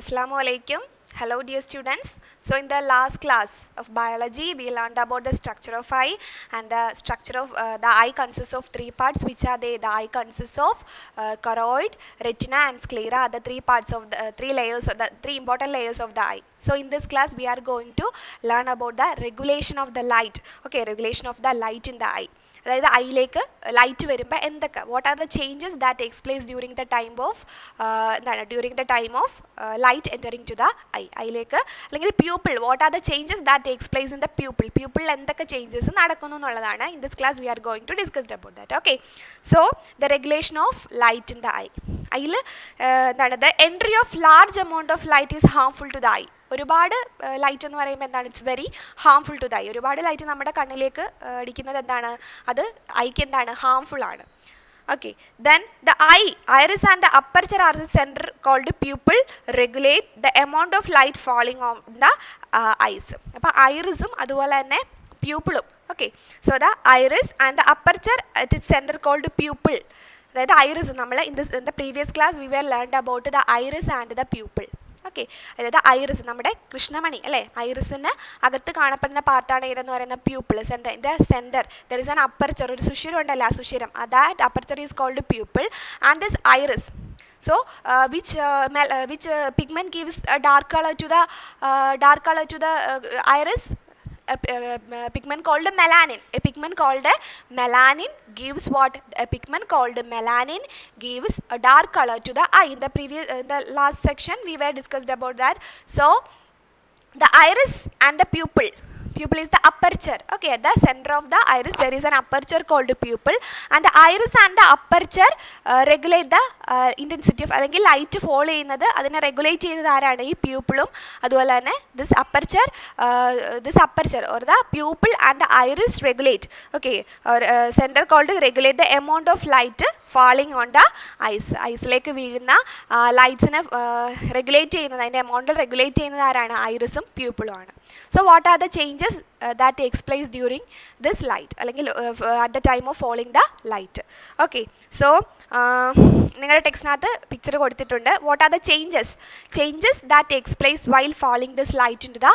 Assalamu alaikum. Hello dear students. So in the last class of biology we learned about the structure of eye, and the structure of the eye consists of three parts. Which are they? The eye consists of choroid, retina and sclera are the three parts of the three layers, the three important layers of the eye. So in this class we are going to learn about the regulation of the light. Okay, regulation of the light in the eye. അതായത് ഐയിലേക്ക് light വരുമ്പോൾ എന്തൊക്കെ what are the changes that takes place during the time of light entering to the ഐയിലേക്ക്, അല്ലെങ്കിൽ pupil what are the changes that takes place in the പ്യൂപ്പിളിൽ എന്തൊക്കെ changes നടക്കുന്നു എന്നുള്ളതാണ് in this class we are going to discuss about that. Okay, so the regulation of light in the ഐയിൽ the entry of large amount of light is harmful to the eye. ഒരുപാട് light എന്ന് പറയുമ്പോൾ എന്താണ്? It's very harmful to the eye. ഒരുപാട് light നമ്മുടെ കണ്ണിലേക്ക് അടിക്കുന്നത് എന്താണ്? അത് ഐക്ക് എന്താണ്? ഹാർംഫുൾ ആണ്. Okay, then the iris and the aperture are the centre called pupil regulate the amount of light falling on the eyes. അപ്പോൾ ഐറിസും അതുപോലെ തന്നെ പ്യൂപ്പിളും. Okay, so the iris and the aperture at it centre called pupil. അതായത് iris നമ്മൾ in the previous class we were learned about the iris and the pupil. Okay, അതായത് iris നമ്മുടെ കൃഷ്ണമണി അല്ലേ, ഐറിസിന് അകത്ത് കാണപ്പെടുന്ന പാർട്ടാണ് ഏതെന്ന് പറയുന്ന pupil. Centre there is an aperture, ഒരു സുഷിരം ഉണ്ടല്ലോ, ആ സുഷിരം, that aperture is called pupil and this iris. So which pigment gives a dark color to the iris? A pigment called melanin. A pigment called melanin gives what? A pigment called melanin gives a dark color to the eye. In the last section we were discussed about that. So the iris and the pupil is the aperture. Okay, at the center of the iris there is an aperture called pupil, and the iris and the aperture regulate the intensity of അല്ലെങ്കിൽ light follow ചെയ്യുന്നത്, അതിനെ regulate ചെയ്യുന്നത് ആരാണ്? ഈ പ്യൂപ്പിളും അതുപോലെ തന്നെ this aperture or the pupil and the iris regulate. Okay, or center called regulate the amount of light falling on the eyes. ഐസിലേക്ക് വീഴുന്ന ലൈറ്റ്സിനെ regulate ചെയ്യുന്നത്, അതിൻ്റെ എമൗണ്ട് റെഗുലേറ്റ് ചെയ്യുന്നത് ആരാണ്? ഐറിസും പ്യൂപ്പിളും ആണ്. So what are the changes that takes place during this light, അല്ലെങ്കിൽ at the time of falling the light? Okay, so നിങ്ങളുടെ ടെക്സ്റ്റിനകത്ത് picture കൊടുത്തിട്ടുണ്ട്. What are the changes that takes place while falling this light into the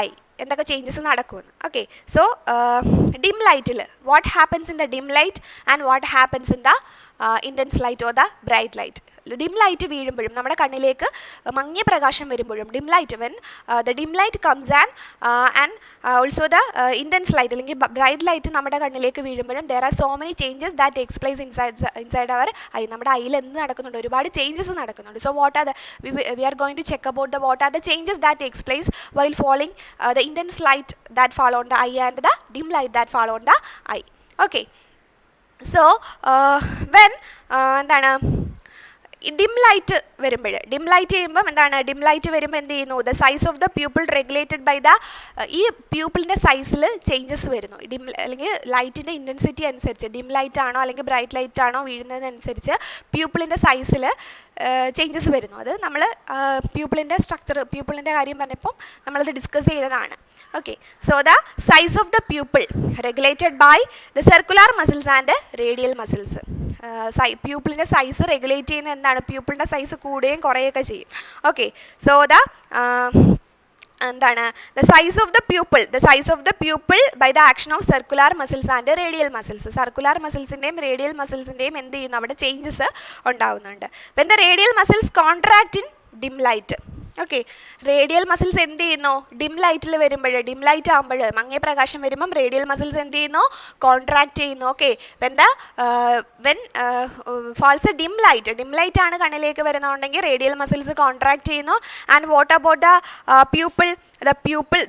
eye? എന്തൊക്കെ changes നടക്കുമെന്ന്. Okay, so dim ലൈറ്റിൽ what happens in the dim light and what happens in the intense light or the bright light? Dim light വീഴുമ്പോഴും നമ്മുടെ കണ്ണിലേക്ക് മങ്ങിയ പ്രകാശം വരുമ്പോഴും dim light when the dim light comes and also the intense light അല്ലെങ്കിൽ bright light നമ്മുടെ കണ്ണിലേക്ക് വീഴുമ്പോഴും there are so many changes that takes place inside our eye. നമ്മുടെ ഐയിൽ എന്ത് നടക്കുന്നുണ്ട്? ഒരുപാട് ചേഞ്ചസ് നടക്കുന്നുണ്ട്. So what are the we are going to check about the what are the changes that takes place while falling the intense light that fall on the eye and the dim light that fall on the eye. Okay, so when എന്താണ് dim light വരുമ്പോൾ, dim light ചെയ്യുമ്പം എന്താണ്? Dim light വരുമ്പോൾ എന്ത് ചെയ്യുന്നു? The size of the pupil regulated by the ഈ പ്യൂപ്പിളിൻ്റെ സൈസിൽ ചേഞ്ചസ് വരുന്നു. ഡിം അല്ലെങ്കിൽ ലൈറ്റിൻ്റെ ഇൻറ്റൻസിറ്റി അനുസരിച്ച്, ഡിം ലൈറ്റ് ആണോ അല്ലെങ്കിൽ ബ്രൈറ്റ് ലൈറ്റ് ആണോ വീഴുന്നതനുസരിച്ച് പ്യൂപ്പിളിൻ്റെ സൈസിൽ ചേഞ്ചസ് വരുന്നു. അത് നമ്മൾ പ്യൂപ്പിളിൻ്റെ സ്ട്രക്ചർ, പ്യൂപ്പിളിൻ്റെ കാര്യം പറഞ്ഞപ്പം നമ്മളത് ഡിസ്കസ് ചെയ്തതാണ്. Okay, so the size of the pupil regulated by the circular muscles and radial muscles. പ്യൂപ്പിളിൻ്റെ സൈസ് റെഗുലേറ്റ് ചെയ്യുന്ന എന്താണ്? പ്യൂപ്പിളിൻ്റെ സൈസ് കൂടുകയും കുറയുകയൊക്കെ ചെയ്യും. ഓക്കെ, സോ ദ എന്താണ്? The size of the pupil by the action of circular muscles and radial muscles. Circular മസിൽസിൻ്റെയും radial മസിൽസിൻ്റെയും എന്ത് ചെയ്യുന്നു? അവിടെ ചേഞ്ചസ് ഉണ്ടാവുന്നുണ്ട്. When the radial muscles contract in dim light. Okay, radial muscles എന്ത് ചെയ്യുന്നു? Dim ലൈറ്റിൽ വരുമ്പോൾ, ഡിം ലൈറ്റ് ആകുമ്പോൾ, മങ്ങിയ പ്രകാശം വരുമ്പം റേഡിയൽ മസിൽസ് എന്ത് ചെയ്യുന്നു? കോൺട്രാക്ട് ചെയ്യുന്നു. Okay, when falls dim light ആണ് കണ്ണിലേക്ക് വരുന്നുണ്ടെങ്കിൽ റേഡിയൽ മസിൽസ് കോൺട്രാക്ട് ചെയ്യുന്നു. And what about the pupil?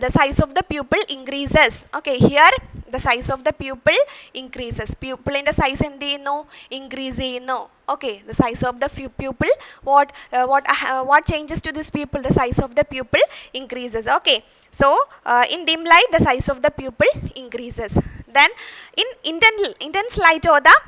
The size of the pupil increases. Okay, here the size of the pupil increases. Pupilന്റെ സൈസ് എന്ത് ചെയ്യുന്നു? ഇൻക്രീസ് ചെയ്യുന്നു. Okay, the size of the pupil, what changes to this pupil? The size of the pupil increases. Okay, so in dim light the size of the pupil increases. Then in intense light or the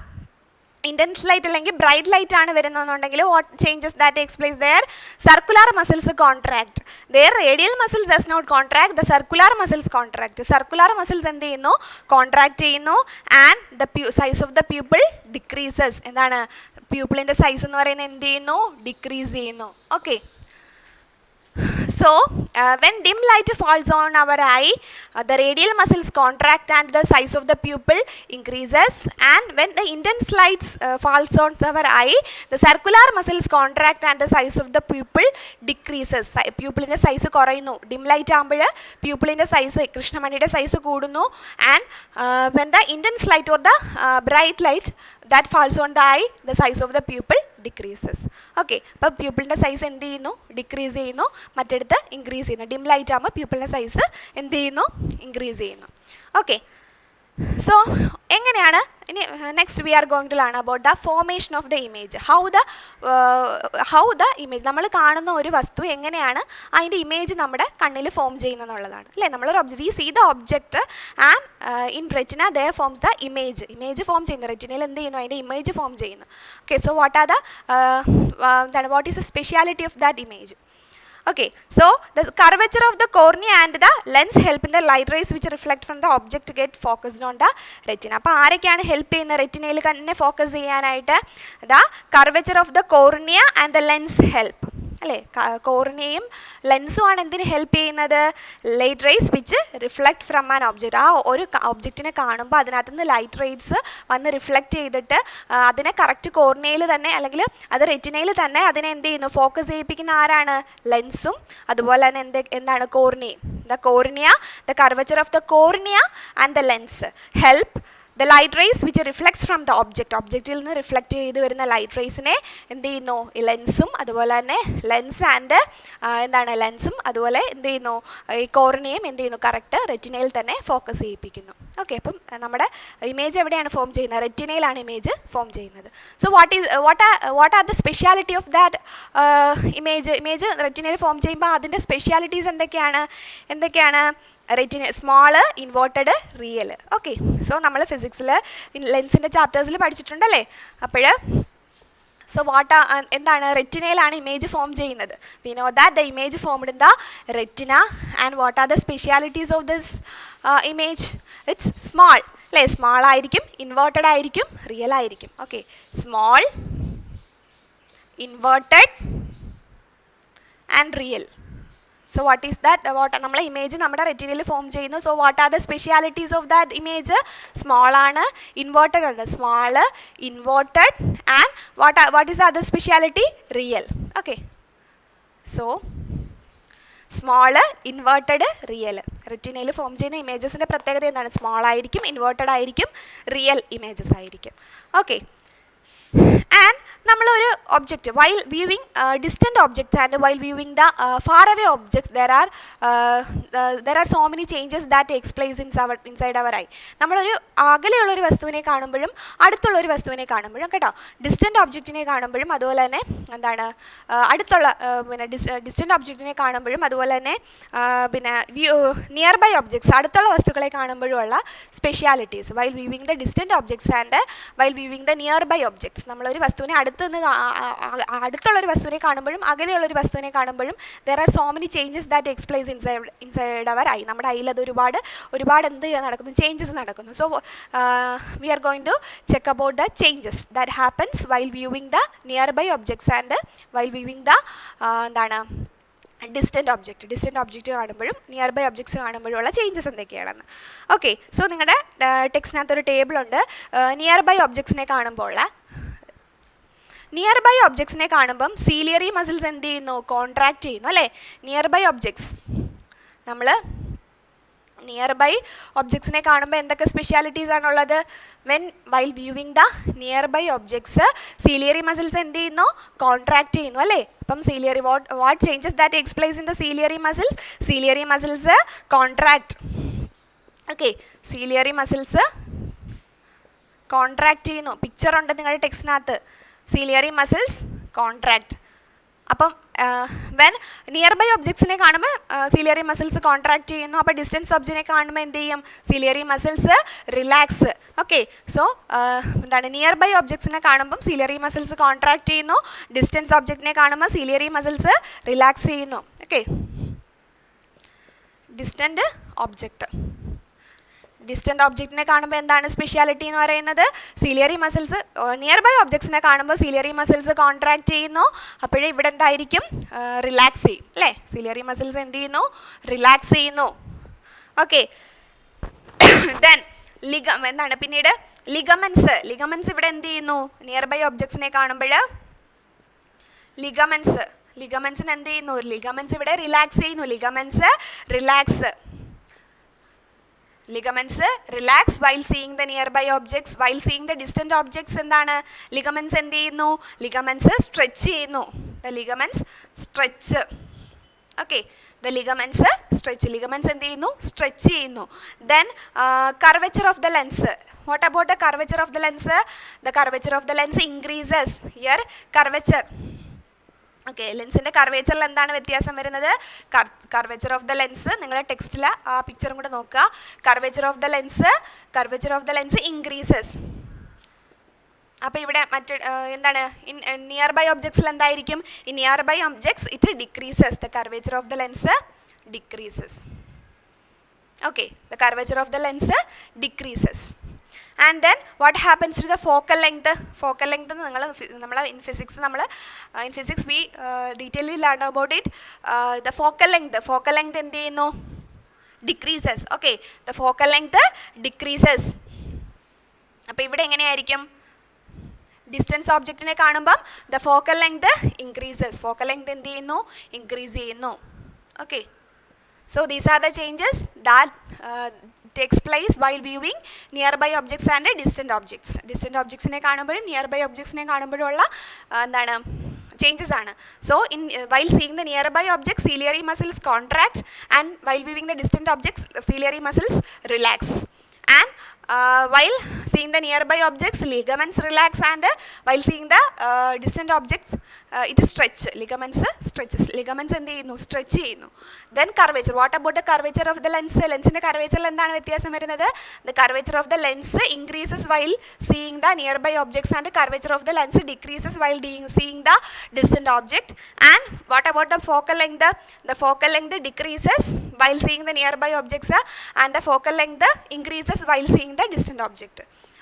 intense light അല്ലെങ്കിൽ bright light ആണ് വരുന്നതെന്നുണ്ടെങ്കിൽ what changes that takes place? There circular muscles contract. There radial muscles does not contract, the circular muscles contract. Circular muscles എന്ത് ചെയ്യുന്നു? Contract ചെയ്യുന്നു. And the size of the pupil decreases. എന്താണ്? പ്യൂപ്പിളിൻ്റെ size എന്ന് പറയുന്നത് എന്ത് ചെയ്യുന്നു? ഡിക്രീസ് ചെയ്യുന്നു. Okay, So when dim light falls on our eye, the radial muscles contract and the size of the pupil increases, and when the intense light falls on our eye, the circular muscles contract and the size of the pupil decreases. Pupilinte size കുറയുന്നു. dim light ആകുമ്പോൾ pupilinte size കൃഷ്ണമണിയുടെ size കൂടുന്നു, and when the intense light or the bright light that falls on the eye, the size of the pupil decreases. Okay, അപ്പോൾ pupilinte size എന്ത് ചെയ്യുന്നു? Decrease ചെയ്യുന്നു. മറ്റെടുത്ത് increase ചെയ്യുന്നു. dim light ആകുമ്പോൾ pupilinte size എന്ത് ചെയ്യുന്നു? Increase ചെയ്യുന്നു. ഓക്കെ, സോ എങ്ങനെയാണ് ഇനി next we are going to learn about the formation of the image. How the image, നമ്മൾ കാണുന്ന ഒരു വസ്തു എങ്ങനെയാണ് അതിൻ്റെ ഇമേജ് നമ്മുടെ കണ്ണിൽ ഫോം ചെയ്യുന്നതെന്നുള്ളതാണ് അല്ലേ. നമ്മളൊരു we see the object and in retina the forms the image form ചെയ്യുന്നു. റെറ്റിനയിൽ എന്ത് ചെയ്യുന്നു? അതിൻ്റെ ഇമേജ് ഫോം ചെയ്യുന്നു. Okay, so what is the speciality of that image? Okay, so the curvature of the cornea and the lens help in the light rays which reflect from the object to get focused on the retina. അപ്പോൾ ആരൊക്കെയാണ് help ചെയ്യുന്ന റെറ്റിനയിൽ തന്നെ focus ചെയ്യാനായിട്ട്? the curvature of the cornea and the lens help അല്ലേ. കോർണിയയും ലെൻസുമാണ് എന്തിന് help ചെയ്യുന്നത്? Light rays which reflect from an object. ആ ഒരു ഒബ്ജക്റ്റിനെ കാണുമ്പോൾ അതിനകത്ത് നിന്ന് ലൈറ്റ് റേസ് വന്ന് റിഫ്ലക്റ്റ് ചെയ്തിട്ട് അതിനെ കറക്റ്റ് കോർണിയയിൽ തന്നെ അല്ലെങ്കിൽ അത് റെറ്റിനയിൽ തന്നെ അതിനെ എന്ത് ചെയ്യുന്നു? ഫോക്കസ് ചെയ്യിപ്പിക്കുന്ന ആരാണ്? ലെൻസും അതുപോലെ തന്നെ എന്താണ്? കോർണിയയും. The cornea, the curvature of the cornea and the lens help the light rays which reflects from the ഒബ്ജക്റ്റിൽ നിന്ന് റിഫ്ലക്റ്റ് ചെയ്ത് വരുന്ന ലൈറ്റ് റേസിനെ എന്ത് ചെയ്യുന്നു? ലെൻസും അതുപോലെ തന്നെ ലെൻസും അതുപോലെ എന്ത് ചെയ്യുന്നു? ഈ കോർണിയയും എന്ത് ചെയ്യുന്നു? കറക്റ്റ് റെറ്റിനയിൽ തന്നെ ഫോക്കസ് ചെയ്യിപ്പിക്കുന്നു. ഓക്കെ, അപ്പം നമ്മുടെ ഇമേജ് എവിടെയാണ് ഫോം ചെയ്യുന്നത്? റെറ്റിനയിലാണ് ഇമേജ് ഫോം ചെയ്യുന്നത്. So what are the speciality of that image റെറ്റിനയിൽ ഫോം ചെയ്യുമ്പോൾ അതിൻ്റെ സ്പെഷ്യാലിറ്റീസ് എന്തൊക്കെയാണ്? Retina, small, inverted, real. Okay, so നമ്മൾ ഫിസിക്സിൽ ലെൻസിൻ്റെ ചാപ്റ്റേഴ്സിൽ പഠിച്ചിട്ടുണ്ടല്ലേ. അപ്പോൾ സോ എന്താണ്? റെറ്റിനയിലാണ് ഇമേജ് ഫോം ചെയ്യുന്നത്. We know that the image formed in the retina. And what are the specialities of this image? It's small അല്ലേ. സ്മോൾ ആയിരിക്കും, ഇൻവേർട്ടഡ് ആയിരിക്കും, റിയൽ ആയിരിക്കും. Okay, small, inverted and real. So what is that? നമ്മളെ image നമ്മുടെ റെറ്റിനയിൽ form ചെയ്യുന്നു. So what are the specialities of that image? Small ആണ്, inverted ആണ്. Small, inverted and what is the other speciality? Real. Okay, so small, inverted, real. റെറ്റിനയിൽ form ചെയ്യുന്ന ഇമേജസിൻ്റെ പ്രത്യേകത എന്താണ്? സ്മോൾ ആയിരിക്കും, ഇൻവേർട്ടഡ് ആയിരിക്കും, റിയൽ ഇമേജസ് ആയിരിക്കും. ഓക്കെ, ആൻഡ് നമ്മളൊരു object while viewing distant object and while viewing the far away object there are so many changes that takes place inside our eye. നമ്മളൊരു അകലെയുള്ളൊരു വസ്തുവിനെ കാണുമ്പോഴും അടുത്തുള്ളൊരു വസ്തുവിനെ കാണുമ്പോഴും കേട്ടോ, ഡിസ്റ്റൻറ്റ് ഒബ്ജക്റ്റിനെ കാണുമ്പോഴും അതുപോലെ തന്നെ എന്താണ് അടുത്തുള്ള ഡിസ്റ്റൻറ്റ് ഒബ്ജക്റ്റിനെ കാണുമ്പോഴും അതുപോലെ തന്നെ നിയർ ബൈ ഒബ്ജക്ട്സ് അടുത്തുള്ള വസ്തുക്കളെ കാണുമ്പോഴുമുള്ള specialities while viewing the distant objects and while viewing the near by objects. നമ്മളൊരു വസ്തുവിനെ അടുത്തുള്ളൊരു വസ്തുവിനെ കാണുമ്പോഴും അകലെയുള്ളൊരു വസ്തുവിനെ കാണുമ്പോഴും there are so many changes that takes place inside our eye. നമ്മുടെ ഐയിൽ അത് ഒരുപാട് എന്ത് നടക്കുന്നു? ചേഞ്ചസ് നടക്കുന്നു. So we are going to check about the changes that happens while viewing the near by objects and while viewing the distant object കാണുമ്പോഴും near by objects കാണുമ്പോഴുള്ള changes എന്തൊക്കെയാണെന്ന്. Okay, so നിങ്ങളുടെ ടെക്സ്റ്റിനകത്തൊരു ടേബിളുണ്ട്. നിയർ ബൈ ഒബ്ജക്ട്സിനെ കാണുമ്പോൾ near by ഒബ്ജക്ട്സിനെ കാണുമ്പം ciliary muscles എന്ത് ചെയ്യുന്നു? Contract ചെയ്യുന്നു അല്ലേ. നിയർ ബൈ ഒബ്ജക്ട്സ് നമ്മൾ നിയർ ബൈ ഒബ്ജക്ട്സിനെ കാണുമ്പോൾ എന്തൊക്കെ സ്പെഷ്യാലിറ്റീസ് ആണുള്ളത്? While viewing the near by objects ciliary muscles എന്ത് ചെയ്യുന്നു? കോൺട്രാക്റ്റ് ചെയ്യുന്നു അല്ലേ. അപ്പം ciliary what changes that takes place in the ciliary muscles? Ciliary muscles contract. Okay, ciliary muscles contract ചെയ്യുന്നു. പിക്ചർ ഉണ്ട് നിങ്ങളുടെ ടെക്സ്റ്റിനകത്ത്. Ciliary muscles contract. അപ്പം വെൻ നിയർ ബൈ ഒബ്ജക്ട്സിനെ കാണുമ്പോൾ സീലിയറി മസിൽസ് കോൺട്രാക്റ്റ് ചെയ്യുന്നു. അപ്പോൾ ഡിസ്റ്റൻസ് ഒബ്ജക്റ്റിനെ കാണുമ്പോൾ എന്ത് ചെയ്യും? Ciliary muscles relax. Okay, so near by ഒബ്ജക്ട്സിനെ കാണുമ്പം സീലിയറി മസിൽസ് കോൺട്രാക്റ്റ് ചെയ്യുന്നു. ഡിസ്റ്റൻസ് ഒബ്ജക്റ്റിനെ കാണുമ്പോൾ സീലിയറി മസിൽസ് റിലാക്സ് ചെയ്യുന്നു. ഓക്കെ, ഡിസ്റ്റൻറ്റ് ഒബ്ജക്റ്റ് ഡിസ്റ്റൻറ്റ് ഒബ്ജക്റ്റിനെ കാണുമ്പോൾ എന്താണ് സ്പെഷ്യാലിറ്റി എന്ന് പറയുന്നത്? സീലിയറി മസിൽസ് നിയർ ബൈ ഒബ്ജക്ട്സിനെ കാണുമ്പോൾ സീലിയറി മസിൽസ് കോൺട്രാക്ട് ചെയ്യുന്നു. അപ്പോഴേ ഇവിടെ എന്തായിരിക്കും? റിലാക്സ് ചെയ്യും അല്ലേ? സീലിയറി മസിൽസ് എന്ത് ചെയ്യുന്നു? റിലാക്സ് ചെയ്യുന്നു. ഓക്കെ. ദെൻ എന്താണ് പിന്നീട്? ലിഗമെൻസ് ഇവിടെ എന്ത് ചെയ്യുന്നു? നിയർ ബൈ ഒബ്ജക്ട്സിനെ കാണുമ്പോൾ ലിഗമെൻസിന് എന്ത് ചെയ്യുന്നു? ലിഗമെൻസ് ഇവിടെ റിലാക്സ് ചെയ്യുന്നു. Ligaments relax while seeing the near by objects. While seeing the distant objects എന്താണ്? ലിഗമെൻസ് എന്ത് ചെയ്യുന്നു? ലിഗമെൻസ് സ്ട്രെച്ച് ചെയ്യുന്നു. Ligaments stretch. ഓക്കെ. ലിഗമെൻസ് എന്ത് ചെയ്യുന്നു? സ്ട്രെച്ച് ചെയ്യുന്നു. Then curvature of the lens. What about the curvature of the lens? The curvature of the lens increases. Here curvature. Okay. ലെൻസിൻ്റെ കർവേച്ചറിൽ എന്താണ് വ്യത്യാസം വരുന്നത്? കർവേച്ചർ ഓഫ് ദ ലെൻസ് നിങ്ങൾ ടെക്സ്റ്റിൽ ആ പിക്ചറും കൂടെ നോക്കുക. Curvature of the lens increases. അപ്പോൾ ഇവിടെ എന്താണ്? നിയർ ബൈ ഒബ്ജക്ട്സിൽ എന്തായിരിക്കും? In near by objects it decreases. The curvature of the lens decreases. Okay. The curvature of the lens decreases. And then what happens to the focal length? Focal length in physics we detailedly learned about it. The focal length എന്ത് ചെയ്യുന്നു? decreases. Okay, the focal length decreases. അപ്പോൾ ഇവിടെ എങ്ങനെയായിരിക്കും? Distance ഒബ്ജക്റ്റിനെ കാണുമ്പം the focal length increases. focal length എന്ത് ചെയ്യുന്നു? increase ചെയ്യുന്നു. Okay, so these are the changes that takes place while viewing nearby objects and distant objects. Distant objects ne കാണുമ്പോഴും nearby objects ne കാണുമ്പോഴും ഉള്ള എന്താണ് changes ആണ്. So while seeing the nearby objects ciliary muscles contract, and while viewing the distant objects ciliary muscles relax, and while seeing the nearby objects ligaments relax, and while seeing the distant objects it stretch. Ligaments എന്ത് ചെയ്യുന്നു? stretch ചെയ്യുന്നു. Then curvature. What about the curvature of the lens? ലെൻസിൻ്റെ കർവേച്ചറിൽ എന്താണ് വ്യത്യാസം വരുന്നത്? The curvature of the lens increases while seeing the nearby objects, and the curvature of the lens decreases while seeing the distant object. And what about the focal length? The focal length decreases while seeing the nearby objects, and the focal length increases while seeing the distant object.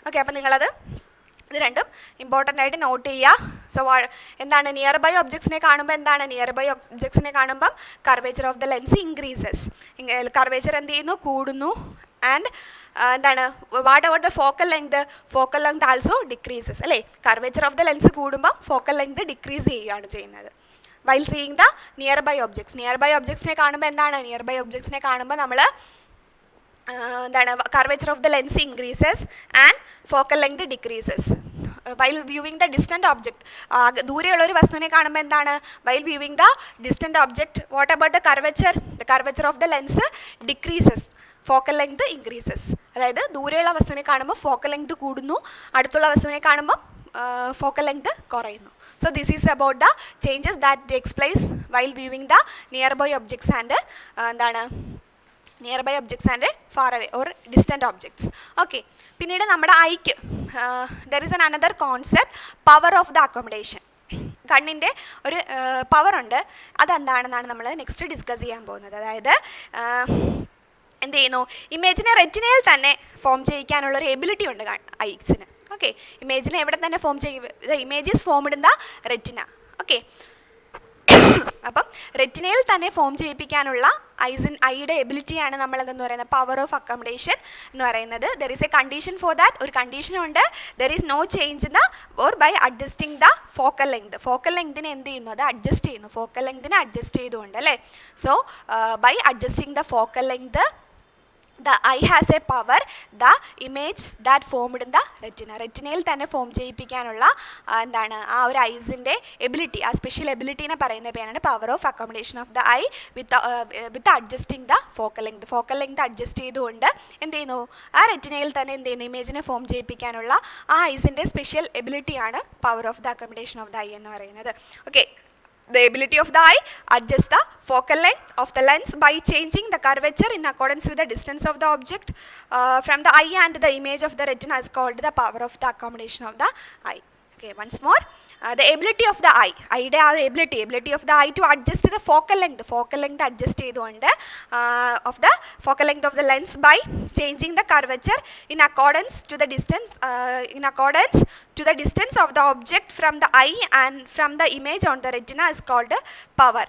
Okay. അപ്പോൾ നിങ്ങളത് ഇത് രണ്ടും important ആയിട്ട് not ചെയ്യുക. So എന്താണ് near by ഒബ്ജക്ട്സിനെ കാണുമ്പോൾ എന്താണ്? നിയർ ബൈ ഒബ്ജക്ട്സിനെ കാണുമ്പം curvature of the lens increases. Curvature എന്ത് ചെയ്യുന്നു? കൂടുന്നു. ആൻഡ് എന്താണ്? What about the focal length also decreases അല്ലേ? കർവേച്ചർ ഓഫ് ദ ലെൻസ് കൂടുമ്പം ഫോക്കൽ ലെങ്ത് ഡിക്രീസ് ചെയ്യുകയാണ് ചെയ്യുന്നത്. While seeing the near by ഒബ്ജക്ട്സിനെ കാണുമ്പോൾ എന്താണ്? നിയർ ബൈ ഒബ്ജക്ട്സിനെ കാണുമ്പോൾ നമ്മൾ എന്താണ്? Curvature of the lens increases and focal length decreases. While viewing the distant object, ദൂരെയുള്ള ഒരു വസ്തുവിനെ കാണുമ്പോൾ എന്താണ്? While viewing the distant object what about the curvature of the lens decreases, focal length increases. അതായത് ദൂരെയുള്ള വസ്തുവിനെ കാണുമ്പോൾ ഫോക്കൽ ലെങ്ത് കൂടുന്നു, അടുത്തുള്ള വസ്തുവിനെ കാണുമ്പോൾ ഫോക്കൽ ലെങ്ത് കുറയുന്നു. So this is about the changes that takes place while viewing the near by objects and എന്താണ് near by objects and far away or distant objects. Okay. പിന്നീട് നമ്മുടെ ഐക്ക് there is another concept, power of the accommodation. കണ്ണിൻ്റെ ഒരു പവറുണ്ട്, അതെന്താണെന്നാണ് നമ്മൾ next discuss ചെയ്യാൻ പോകുന്നത്. അതായത് എന്ത് ചെയ്യുന്നു? ഇമേജിനെ റെറ്റിനയിൽ തന്നെ ഫോം ചെയ്യിക്കാനുള്ളൊരു എബിലിറ്റി ഉണ്ട് ഐസിന്. ഓക്കെ. ഇമേജിനെ എവിടെ തന്നെ ഫോം ചെയ്യും? The image is formed in the retina. Okay. അപ്പം റെറ്റിനയിൽ തന്നെ ഫോം ചെയ്യിപ്പിക്കാനുള്ള ഐയുടെ എബിലിറ്റിയാണ് നമ്മൾ എന്തെന്ന് പറയുന്നത്? പവർ ഓഫ് അക്കോമഡേഷൻ എന്ന് പറയുന്നത്. There is a condition for that. ഒരു കണ്ടീഷനുണ്ട്. There is no change in the or by adjusting the focal length. Focal ലെങ്തിനെ എന്ത് ചെയ്യുന്നു? അത് അഡ്ജസ്റ്റ് ചെയ്യുന്നു. ഫോക്കൽ ലെങ്തിനെ അഡ്ജസ്റ്റ് ചെയ്തുകൊണ്ട് അല്ലേ? So by adjusting the focal length the eye has a power, the image that formed in the retina. റെറ്റിനയിൽ തന്നെ form ചെയ്യിപ്പിക്കാനുള്ള എന്താണ് ആ ഒരു ഐസിൻ്റെ എബിലിറ്റി, ആ സ്പെഷ്യൽ എബിലിറ്റീനെ പറയുന്ന പേരാണ് power of accommodation of the I with adjusting the focal length. Focal length adjust ചെയ്തുകൊണ്ട് എന്ത് ചെയ്യുന്നു? ആ റെറ്റിനയിൽ തന്നെ എന്ത് ചെയ്യുന്നു? ഇമേജിനെ ഫോം ചെയ്യിപ്പിക്കാനുള്ള ആ ഐസിൻ്റെ സ്പെഷ്യൽ എബിലിറ്റിയാണ് power of the accommodation of the eye എന്ന് പറയുന്നത്. Okay. The ability of the eye adjusts the focal length of the lens by changing the curvature in accordance with the distance of the object from the eye, and the image of the retina is called the power of the accommodation of the eye. Okay, once more, the ability of the eye, ഐയുടെ ആ ഒരു ability of the eye to adjust the focal length adjust ചെയ്തുകൊണ്ട് of the focal length of the lens by changing the curvature in accordance to the distance of the object from the eye and from the image on the retina is called power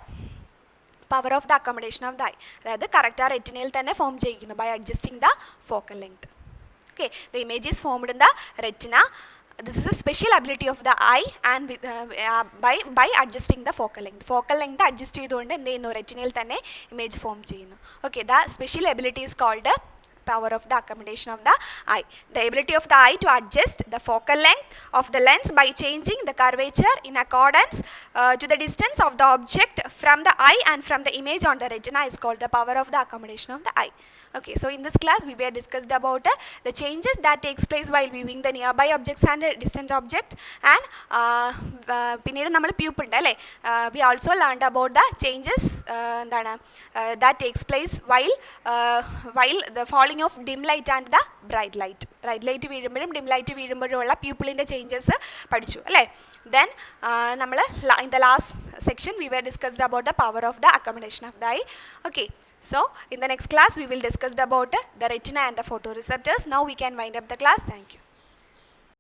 of the accommodation of the eye. അതായത് correct ആ റെറ്റിനയിൽ തന്നെ form ചെയ്യിക്കുന്നു by adjusting the focal length. Okay, the image is formed in the retina. This is a special ability of the eye and by adjusting the focal length adjust ചെയ്തുകൊണ്ട് എന്ത് ചെയ്യുന്നു റെറ്റിനയിൽ തന്നെ image form ചെയ്യുന്നു. Okay, the special ability is called power of the accommodation of the eye. The ability of the eye to adjust the focal length of the lens by changing the curvature in accordance to the distance of the object from the eye and from the image on the retina is called the power of the accommodation of the eye. Okay, so in this class we were discussed about the changes that takes place while viewing the nearby objects and distant object, and പിന്നീട് നമ്മൾ pupil ഉണ്ട് അല്ലേ, we also learned about the changes that takes place while the falling of dim light and the bright light വീഴുമ്പോഴും dim light വീഴുമ്പോഴുള്ള pupilന്റെ changes പഠിച്ചു അല്ലേ. Then നമ്മൾ in the last section we were discussed about the power of the accommodation of the eye. Okay, so in the next class we will discuss about the retina and the photoreceptors. Now we can wind up the class. Thank you.